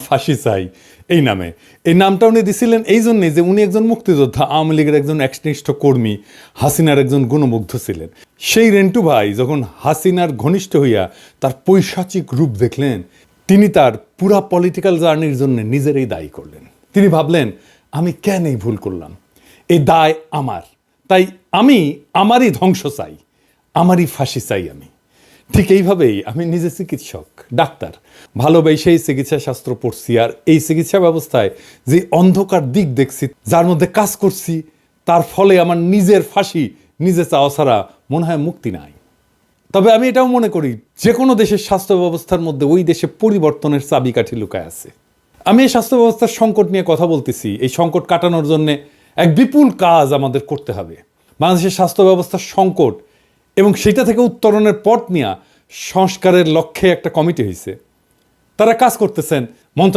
ফাঁসি চাই এই নামে। এই নামটা উনি দিছিলেন এই জন্যে যে উনি একজন মুক্তিযোদ্ধা, আওয়ামী লীগের একজন একনিষ্ঠ কর্মী, হাসিনার একজন গুণমুগ্ধ ছিলেন। সেই রেন্টু ভাই যখন হাসিনার ঘনিষ্ঠ হইয়া তার পৈশাচিক রূপ দেখলেন, তিনি তার পুরা পলিটিক্যাল জার্নির জন্য নিজেরই দায়ী করলেন। তিনি ভাবলেন, আমি কেন এই ভুল করলাম, এই দায় আমার, তাই আমি আমারই ধ্বংস চাই, আমারই ফাঁসি চাই আমি। ঠিক এইভাবেই আমি নিজে চিকিৎসক, ডাক্তার, ভালোবেসেই চিকিৎসা শাস্ত্র পড়ছি, আর এই চিকিৎসা ব্যবস্থায় যে অন্ধকার দিক দেখছি, যার মধ্যে কাজ করছি, তার ফলে আমার নিজের ফাঁসি নিজে চাওয়া ছাড়া মনে হয় মুক্তি নাই। তবে আমি এটাও মনে করি যে কোনো দেশের স্বাস্থ্য ব্যবস্থার মধ্যে ওই দেশে পরিবর্তনের চাবিকাঠি লুকায় আছে। আমি এই স্বাস্থ্য ব্যবস্থার সংকট নিয়ে কথা বলতেছি, এই সংকট কাটানোর জন্য এক বিপুল কাজ আমাদের করতে হবে। বাংলাদেশের স্বাস্থ্য ব্যবস্থার সংকট এবং সেটা থেকে উত্তরণের পথ নিয়ে সংস্কারের লক্ষ্যে একটা কমিটি হয়েছে, তারা কাজ করতেছেন।